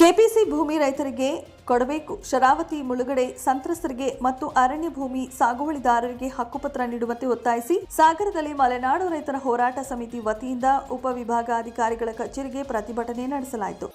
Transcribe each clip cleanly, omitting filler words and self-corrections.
KPC ಭೂಮಿ ರೈತರಿಗೆ ಕೊಡಬೇಕು. ಶರಾವತಿ ಮುಳುಗಡೆ ಸಂತ್ರಸ್ತರಿಗೆ ಮತ್ತು ಅರಣ್ಯ ಭೂಮಿ ಸಾಗುವಳಿದಾರರಿಗೆ ಹಕ್ಕುಪತ್ರ ನೀಡುವಂತೆ ಒತ್ತಾಯಿಸಿ ಸಾಗರದಲ್ಲಿ ಮಲೆನಾಡು ರೈತರ ಹೋರಾಟ ಸಮಿತಿ ವತಿಯಿಂದ ಉಪವಿಭಾಗಾಧಿಕಾರಿಗಳ ಕಚೇರಿಗೆ ಪ್ರತಿಭಟನೆ ನಡೆಸಲಾಯಿತು.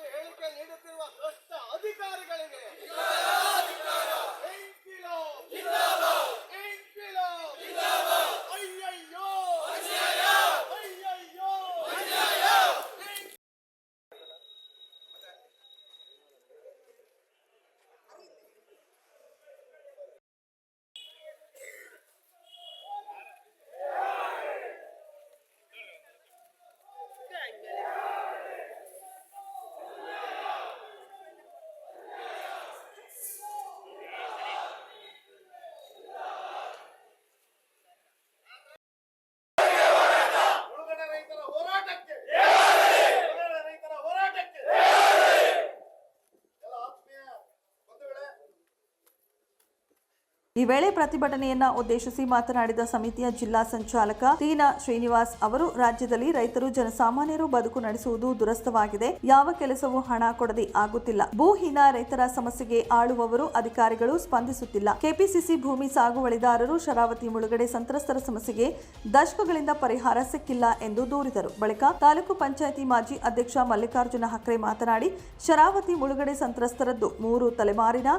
ಈ ವೇಳೆ ಪ್ರತಿಭಟನೆಯನ್ನ ಉದ್ದೇಶಿಸಿ ಮಾತನಾಡಿದ ಸಮಿತಿಯ ಜಿಲ್ಲಾ ಸಂಚಾಲಕ ತೀನಾ ಶ್ರೀನಿವಾಸ್ ಅವರು, ರಾಜ್ಯದಲ್ಲಿ ರೈತರು ಜನಸಾಮಾನ್ಯರು ಬದುಕು ನಡೆಸುವುದು ದುರಸ್ಥವಾಗಿದೆ. ಯಾವ ಕೆಲಸವೂ ಹಣ ಕೊಡದೆ ಆಗುತ್ತಿಲ್ಲ. ಭೂಹೀನ ರೈತರ ಸಮಸ್ಯೆಗೆ ಆಳುವವರು ಅಧಿಕಾರಿಗಳು ಸ್ಪಂದಿಸುತ್ತಿಲ್ಲ. ಕೆಪಿಸಿಸಿ ಭೂಮಿ ಸಾಗುವಳಿದಾರರು ಶರಾವತಿ ಮುಳುಗಡೆ ಸಂತ್ರಸ್ತರ ಸಮಸ್ಯೆಗೆ ದಶಕಗಳಿಂದ ಪರಿಹಾರ ಸಿಕ್ಕಿಲ್ಲ ಎಂದು ದೂರಿದರು. ಬಳಿಕ ತಾಲೂಕು ಪಂಚಾಯಿತಿ ಮಾಜಿ ಅಧ್ಯಕ್ಷ ಮಲ್ಲಿಕಾರ್ಜುನ ಹಕ್ರೆ ಮಾತನಾಡಿ, ಶರಾವತಿ ಮುಳುಗಡೆ ಸಂತ್ರಸ್ತರದ್ದು 3 ತಲೆಮಾರಿನ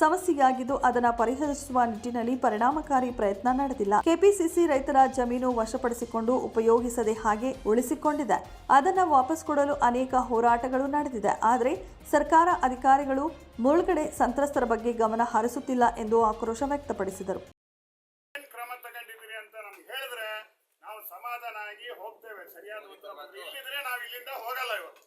ಸಮಸ್ಯೆಯಾಗಿದ್ದು ಅದನ್ನು ಪರಿಹರಿಸುವ ನಿಟ್ಟಿನಲ್ಲಿ ಪರಿಣಾಮಕಾರಿ ಪ್ರಯತ್ನ ನಡೆದಿಲ್ಲ. ಕೆಪಿಸಿಸಿ ರೈತರ ಜಮೀನು ವಶಪಡಿಸಿಕೊಂಡು ಉಪಯೋಗಿಸದೆ ಹಾಗೆ ಉಳಿಸಿಕೊಂಡಿದೆ. ಅದನ್ನು ವಾಪಸ್ ಕೊಡಲು ಅನೇಕ ಹೋರಾಟಗಳು ನಡೆದಿದೆ. ಆದರೆ ಸರ್ಕಾರ ಅಧಿಕಾರಿಗಳು ಮುಳುಗಡೆ ಸಂತ್ರಸ್ತರ ಬಗ್ಗೆ ಗಮನ ಹರಿಸುತ್ತಿಲ್ಲ ಎಂದು ಆಕ್ರೋಶ ವ್ಯಕ್ತಪಡಿಸಿದರು. ಕ್ರಮ ತಗೊಂಡಿದ್ದೀರಿ ಅಂತ ನಮ್ಗೆ ಹೇಳಿದ್ರೆ ನಾವು ಸಮಾಧಾನ ಆಗಿ ಹೋಗ್ತೇವೆ. ಸರಿಯಾದ ಉತ್ತರ ಬಂದ್ರೆ ಇಲ್ಲಿದ್ರೆ ನಾವು ಇಲ್ಲಿಂದ ಹೋಗಲ್ಲ. ಇವತ್ತು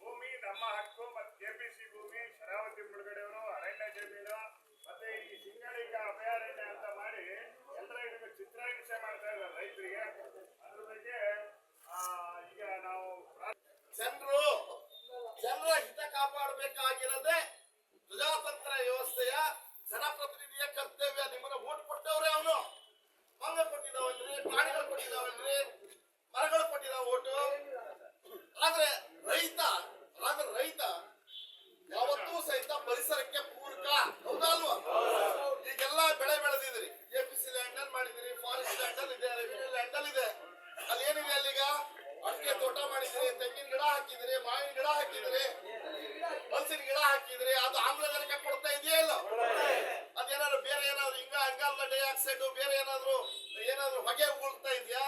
ಭೂಮಿ ನಮ್ಮ ಹಕ್ಕು ಮತ್ತು ಕೆಪಿಸಿ ಭೂಮಿ ಶರಾವತಿ ಮುಳುಗಡೆಯವರು ಅರಣ್ಯ ಜಮೀನು ಮತ್ತೆ ಈ ಸಿಂಗಳಿಗ ಅಭಯಾರಣ್ಯ ಅಂತ ಮಾಡಿ ಎಲ್ಲರ ಇದಕ್ಕೆ ಚಿತ್ರಹಿಂಸೆ ಮಾಡ್ತಾ ಇದ್ದಾರೆ ರೈತರಿಗೆ. ಅದ್ರ ಬಗ್ಗೆ ಈಗ ನಾವು ಜನರ ಹಿತ ಕಾಪಾಡಬೇಕಾಗಿರೋದೇ ಪ್ರಜಾತಂತ್ರ ವ್ಯವಸ್ಥೆಯ ಜನಪ್ರತಿನಿಧಿಯ ಕರ್ತವ್ಯ. ನಿಮ್ಮನ್ನ ಓಟ್ ಕೊಟ್ಟವ್ರೆ ಅವನು. ಮಂಗ ಕೊಟ್ಟಿದ್ದಾವಲ್ರಿ, ಪ್ರಾಣಿಗಳು ಕೊಟ್ಟಿದ್ದಾವಲ್ರಿ, ಮರಗಳು ಕೊಟ್ಟಿದ್ದಾವ ಓಟು. ಆದ್ರೆ ರೈತ ಯಾವತ್ತೂ ಸಹಿತ ಪರಿಸರಕ್ಕೆ ಪೂರಕ. ಹೌದಲ್ವಾ? ಈಗೆಲ್ಲ ಬೆಳೆ ಬೆಳೆದಿದ್ರಿ, ಕೆಪಿಸಿ ಲ್ಯಾಂಡ್ ಮಾಡಿದಿರಿ, ಫಾರೆಸ್ಟ್ ಲ್ಯಾಂಡ್ ಇದೆ, ರೆವಿನ್ಯೂ ಲ್ಯಾಂಡ್ ಇದೆ. ಅಲ್ಲಿ ಏನಿದೆ, ಅಲ್ಲಿಗ ಅಡಿಕೆ ತೋಟ ಮಾಡಿದಿರಿ, ತೆಂಗಿನ ಗಿಡ ಹಾಕಿದಿರಿ, ಮಾವಿನ ಗಿಡ ಹಾಕಿದಿರಿ, ಹಲಸಿನ ಗಿಡ ಹಾಕಿದಿರಿ. ಅದು ಆಮ್ಲಜನಕ ಕೊಡ್ತಾ ಇದೆಯಾ ಇಲ್ಲ? ಅದೇನಾದ್ರು ಬೇರೆ ಏನಾದ್ರು ಇಂಗಾಲ ಡೈಆಕ್ಸೈಡ್ ಬೇರೆ ಏನಾದ್ರು ಹೊಗೆ ಉಗುಳ್ತಾ ಇದೆಯಾ?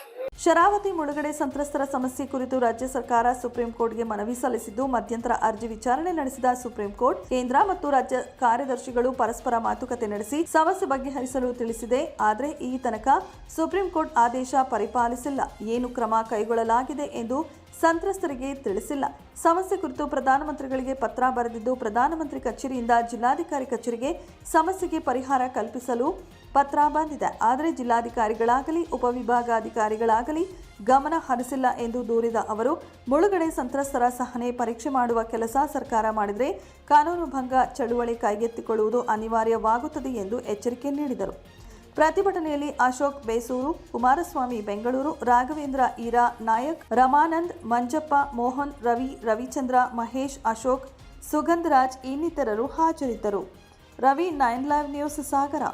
ಶರಾವತಿ ಮುಳುಗಡೆ ಸಂತ್ರಸ್ತರ ಸಮಸ್ಯೆ ಕುರಿತು ರಾಜ್ಯ ಸರ್ಕಾರ ಸುಪ್ರೀಂ ಕೋರ್ಟ್ಗೆ ಮನವಿ ಸಲ್ಲಿಸಿದ್ದು, ಮಧ್ಯಂತರ ಅರ್ಜಿ ವಿಚಾರಣೆ ನಡೆಸಿದ ಸುಪ್ರೀಂ ಕೋರ್ಟ್ ಕೇಂದ್ರ ಮತ್ತು ರಾಜ್ಯ ಕಾರ್ಯದರ್ಶಿಗಳು ಪರಸ್ಪರ ಮಾತುಕತೆ ನಡೆಸಿ ಸಮಸ್ಯೆ ಬಗೆಹರಿಸಲು ತಿಳಿಸಿದೆ. ಆದರೆ ಈ ತನಕ ಸುಪ್ರೀಂ ಕೋರ್ಟ್ ಆದೇಶ ಪರಿಪಾಲಿಸಿಲ್ಲ. ಏನು ಕ್ರಮ ಕೈಗೊಳ್ಳಲಾಗಿದೆ ಎಂದು ಸಂತ್ರಸ್ತರಿಗೆ ತಿಳಿಸಿಲ್ಲ. ಸಮಸ್ಯೆ ಕುರಿತು ಪ್ರಧಾನಮಂತ್ರಿಗಳಿಗೆ ಪತ್ರ ಬರೆದಿದ್ದು, ಪ್ರಧಾನಮಂತ್ರಿ ಕಚೇರಿಯಿಂದ ಜಿಲ್ಲಾಧಿಕಾರಿ ಕಚೇರಿಗೆ ಸಮಸ್ಯೆಗೆ ಪರಿಹಾರ ಕಲ್ಪಿಸಲು ಪತ್ರ ಬಂದಿದೆ. ಆದರೆ ಜಿಲ್ಲಾಧಿಕಾರಿಗಳಾಗಲಿ ಉಪವಿಭಾಗಾಧಿಕಾರಿಗಳಾಗಲಿ ಗಮನ ಹರಿಸಿಲ್ಲ ಎಂದು ದೂರಿದ ಅವರು, ಮುಳುಗಡೆ ಸಂತ್ರಸ್ತರ ಸಹನೆ ಪರೀಕ್ಷೆ ಮಾಡುವ ಕೆಲಸ ಸರ್ಕಾರ ಮಾಡಿದರೆ ಕಾನೂನು ಭಂಗ ಚಳುವಳಿ ಕೈಗೆತ್ತಿಕೊಳ್ಳುವುದು ಅನಿವಾರ್ಯವಾಗುತ್ತದೆ ಎಂದು ಎಚ್ಚರಿಕೆ ನೀಡಿದರು. ಪ್ರತಿಭಟನೆಯಲ್ಲಿ ಅಶೋಕ್ ಬೇಸೂರು, ಕುಮಾರಸ್ವಾಮಿ ಬೆಂಗಳೂರು, ರಾಘವೇಂದ್ರ ಈರಾ ನಾಯಕ್, ರಮಾನಂದ್, ಮಂಜಪ್ಪ, ಮೋಹನ್, ರವಿ, ರವಿಚಂದ್ರ, ಮಹೇಶ್, ಅಶೋಕ್, ಸುಗಂಧರಾಜ್ ಇನ್ನಿತರರು ಹಾಜರಿದ್ದರು. ರವಿ, 9 ಲೈವ್ ನ್ಯೂಸ್, ಸಾಗರ.